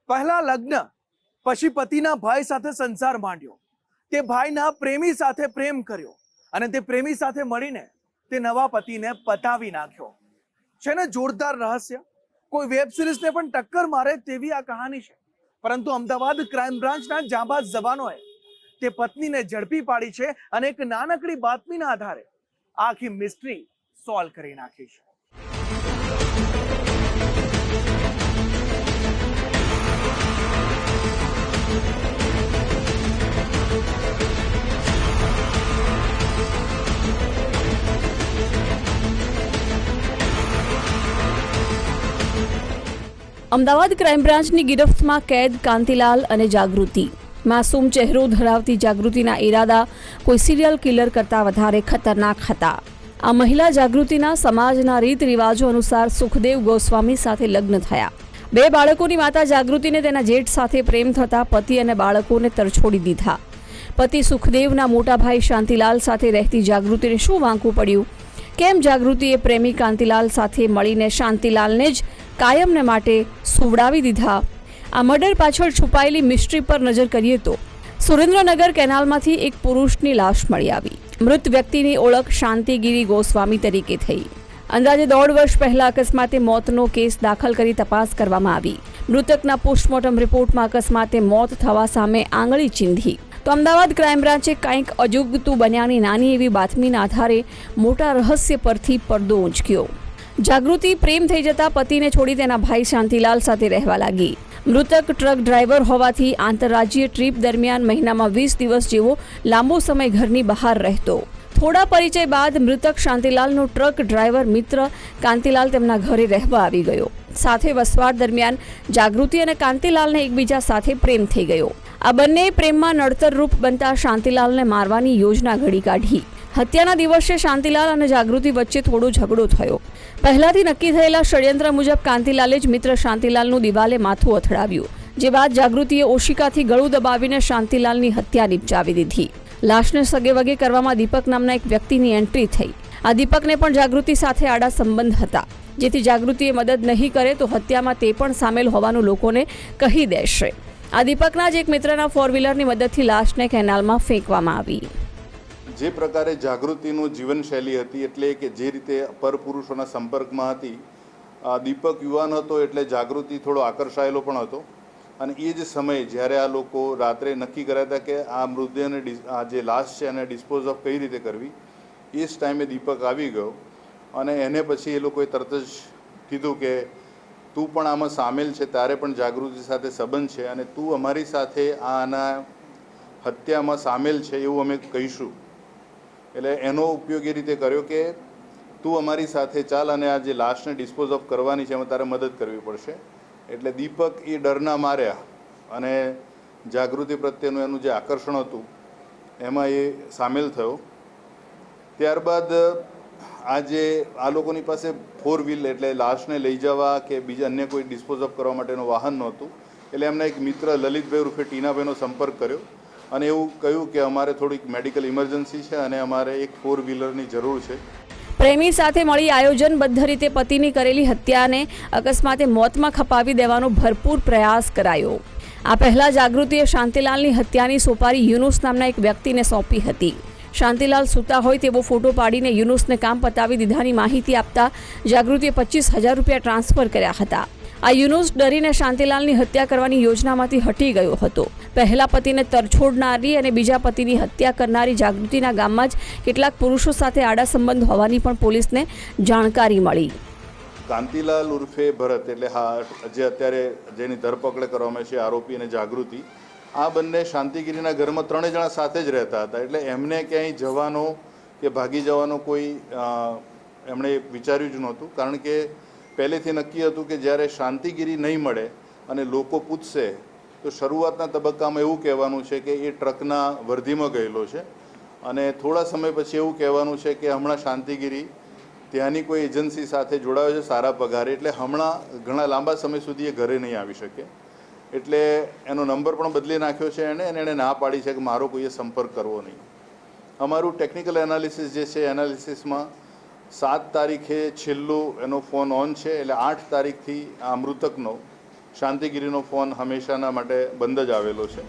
પહેલા લગ્ન, પછી પતિના ભાઈ સાથે સંસાર માંડ્યો, તે ભાઈના પ્રેમી સાથે પ્રેમ કર્યો અને તે પ્રેમી સાથે મળીને તે નવા પતિને પતાવી નાખ્યો. છે ને જોરદાર રહસ્ય? કોઈ વેબ સિરીઝને પણ ટક્કર મારે તેવી આ કહાની છે. પરંતુ અમદાવાદ ક્રાઇમ બ્રાન્ચના જાંબાઝ જવાનોએ તે પત્નીને ઝડપી પાડી છે અને એક નાનકડી બાતમીના આધારે આખી મિસ્ટ્રી સોલ્વ કરી નાખી છે. અમદાવાદ ક્રાઇમ બ્રાન્ચની ગિરફ્તમાં કેદ કાંતિલાલ અને જાગૃતિ. માસૂમ ચહેરો ધરાવતી જાગૃતિના ઈરાદા કોઈ સિરિયલ કિલર કરતાં વધારે ખતરનાક હતા. આ મહિલા જાગૃતિના સમાજના રીત રિવાજો અનુસાર સુખદેવ ગોસ્વામી સાથે લગ્ન થયા. 2 બાળકોની માતા જાગૃતિને તેના જેઠ સાથે પ્રેમ થતા પતિ અને બાળકોને તરછોડી દીધા. પતિ સુખદેવના મોટા ભાઈ શાંતિલાલ સાથે રહેતી જાગૃતિને શું વાંકું પડ્યું? કેમ જાગૃતિએ પ્રેમી કાંતિલાલ સાથે મળીને શાંતિલાલને જ કાયમને માટે સુવડાવી દીધા? આ મર્ડર પાછળ છુપાયેલી મિસ્ટ્રી પર નજર કરીએ તો સુરેન્દ્રનગર કેનાલમાંથી એક પુરુષની લાશ મળી આવી. મૃત વ્યક્તિની ઓળખ શાંતિગીરી ગોસ્વામી તરીકે થઈ. અંદાજે 1.5 વર્ષ પહેલા અકસ્માતે મોતનો કેસ દાખલ કરી તપાસ કરવામાં આવી. મૃતકના પોસ્ટમોર્ટમ રિપોર્ટમાં અકસ્માતે મોત થવા સામે આંગળી ચીંધી. તો અમદાવાદ ક્રાઇમ બ્રાન્ચે કંઈક અજુગતું બન્યાની નાની એવી બાતમીના આધારે મોટા રહસ્ય પરથી પડદો ઊંચક્યો. જાગૃતિ પ્રેમ થઈ જતા પતિને છોડી તેના ભાઈ શાંતિલાલ સાથે રહેવા લાગી. મૃતક ટ્રક ડ્રાઈવર હોવાથી આંતરરાજ્યીય ટ્રીપ દરમિયાન મહિનામાં 20 દિવસ જેવો લાંબો સમય ઘરની બહાર રહેતો. થોડા પરિચય બાદ મૃતક શાંતિલાલનો ટ્રક ડ્રાઈવર મિત્ર કાંતિલાલ તેમના ઘરે રહેવા આવી ગયો. સાથે વસવાટ દરમિયાન જાગૃતિ અને કાંતિલાલને એકબીજા સાથે પ્રેમ થઈ ગયો. આ બંને પ્રેમમાં નડતરરૂપ બનતા શાંતિલાલને મારવાની યોજના ઘડી કાઢી. હત્યાના દિવસે શાંતિલાલ અને જાગૃતિ વચ્ચે થોડો ઝઘડો થયો. પહેલાથી નક્કી થયેલા ષડયંત્ર મુજબ કાંતિલાલે જ મિત્ર શાંતિલાલનું દિવાલે માથું અથડાવ્યું, જે બાદ જાગૃતિએ ઓશિકાથી ગળું દબાવીને શાંતિલાલની હત્યા નિપજાવી દીધી. લાશને સગેવગે કરવામાં દીપક નામના એક વ્યક્તિની એન્ટ્રી થઈ. આ દીપકને પણ જાગૃતિ સાથે આડા સંબંધ હતા, જેથી જાગૃતિએ મદદ નહીં કરે તો હત્યામાં તે પણ સામેલ હોવાનું લોકોને કહી દેશે. આ દીપકના જ એક મિત્રના 4-વ્હીલરની મદદથી લાશને કેનાલમાં ફેંકવામાં આવી. જે પ્રકારે જાગૃતિનું જીવનશૈલી હતી, એટલે કે જે રીતે પરપુરુષોના સંપર્કમાં હતી, દીપક યુવાન હતો એટલે જાગૃતિ થોડો આકર્ષાયેલો પણ હતો. અને એ જ સમયે જ્યારે આ લોકો રાત્રે નક્કી કર્યા હતા કે આ મૃતદેહને આ જે લાશ છે એને ડિસ્પોઝ ઓફ કઈ રીતે કરવી, એ જ ટાઈમે દીપક આવી ગયો. અને એને પછી એ લોકોએ તરત જ કીધું કે તું પણ આમાં સામેલ છે, તારે પણ જાગૃતિ સાથે સંબંધ છે અને તું અમારી સાથે આના હત્યામાં સામેલ છે એવું અમે કહીશું. એટલે એનો ઉપયોગ એ રીતે કર્યો કે તું અમારી સાથે ચાલ અને આ જે લાશને ડિસ્પોઝ ઓફ કરવાની છે એમાં તારે મદદ કરવી પડશે. એટલે દીપક એ ડરના માર્યા અને જાગૃતિ પ્રત્યેનું એનું જે આકર્ષણ હતું એમાં એ સામેલ થયો. ત્યારબાદ આ લોકોની પાસે 4-વ્હીલ એટલે લાશને લઈ જવા કે બીજા અન્ય કોઈ ડિસ્પોઝ ઓફ કરવા માટેનું વાહન નહોતું. એટલે એમના એક મિત્ર લલિતભાઈ ઉર્ફે ટીનાભાઈનો સંપર્ક કર્યો અને એવું કહ્યું કે અમારે થોડીક મેડિકલ ઇમરજન્સી છે અને અમારે એક 4-વ્હીલરની જરૂર છે. પ્રેમી સાથે મળી આયોજનબદ્ધ રીતે પતિની કરેલી હત્યાને અકસ્માતે મોતમાં ખપાવી દેવાનો ભરપૂર પ્રયાસ કરાયો. આ પહેલા જાગૃતિએ શાંતિલાલની હત્યાની સોપારી યુનુસ નામના એક વ્યક્તિને સોંપી હતી. શાંતિલાલ સૂતા હોય તેવો ફોટો પાડીને યુનુસને કામ પતાવી દીધાની માહિતી આપતા જાગૃતિએ 25,000 રૂપિયા ટ્રાન્સફર કર્યા હતા. આ યુનુસ ડરીને શાંતિલાલની હત્યા કરવાની યોજનામાંથી હટી ગયો હતો. પહેલા પતિને તરછોડનારી અને બીજા પતિની હત્યા કરનારી જાગૃતિના ગામમાં જ કેટલાક પુરુષો સાથે આડા સંબંધ હોવાની પણ પોલીસને જાણકારી મળી. કાંતિલાલ ઉર્ફે ભરત એટલે જે અત્યારે જેની ધરપકડ કરવામાં છે આરોપી અને જાગૃતિ, આ બંને શાંતિગીરીના ઘરમાં 3 જણા સાથે જ રહેતા હતા. એટલે એમને ક્યાંય જવાનો કે ભાગી જવાનો કોઈ એમણે વિચાર્યું જ નહોતું. કારણ કે પહેલેથી નક્કી હતું કે જ્યારે શાંતિગીરી નહીં મળે અને લોકો પૂછશે તો શરૂઆતના તબક્કામાં એવું કહેવાનું છે કે એ ટ્રકના વર્ધીમાં ગયેલો છે અને થોડા સમય પછી એવું કહેવાનું છે કે હમણાં શાંતિગીરી ત્યાંની કોઈ એજન્સી સાથે જોડાયો છે સારા પગારે, એટલે હમણાં ઘણા લાંબા સમય સુધી એ ઘરે નહીં આવી શકે. એટલે એનો નંબર પણ બદલી નાખ્યો છે અને એણે ના પાડી છે કે મારો કોઈએ સંપર્ક કરવો નહીં. અમારું ટેકનિકલ એનાલિસિસ જે છે એનાલિસિસમાં 7 તારીખે છેલ્લો એનો ફોન ઓન છે, એટલે 8 તારીખથી આ મૃતકનો શાંતિગીરીનો ફોન હંમેશાના માટે બંધ જ આવેલો છે.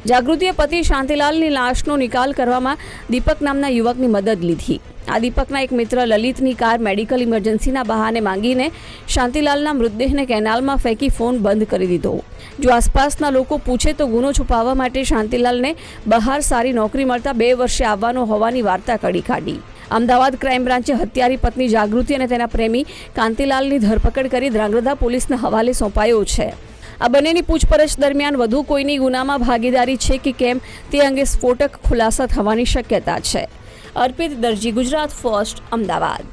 જાગૃતિએ પતિ શાંતિલાલની લાશનો નિકાલ કરવામાં દીપક નામના યુવકની મદદ લીધી. આ દીપકના એક મિત્ર લલિતની કાર મેડિકલ ઇમરજન્સીના બહાને માંગીને શાંતિલાલના મૃતદેહને કેનાલમાં ફેંકી ફોન બંધ કરી દીધો. જો આસપાસના લોકો પૂછે તો ગુનો છુપાવવા માટે શાંતિલાલને બહાર સારી નોકરી મળતા 2 વર્ષે આવવાનો હોવાની વાર્તા કડી કાઢી. અમદાવાદ ક્રાઇમ બ્રાન્ચે હત્યારી પત્ની જાગૃતિ અને તેના પ્રેમી કાંતિલાલની ધરપકડ કરી ધ્રાંગધ્રા પોલીસના હવાલે સોંપાયો છે. આ બંનેની પૂછપરછ દરમિયાન વધુ કોઈની ગુનામાં ભાગીદારી છે કે કેમ તે અંગે સ્ફોટક ખુલાસા થવાની શક્યતા છે. અર્પિત દરજી, ગુજરાત ફર્સ્ટ, અમદાવાદ.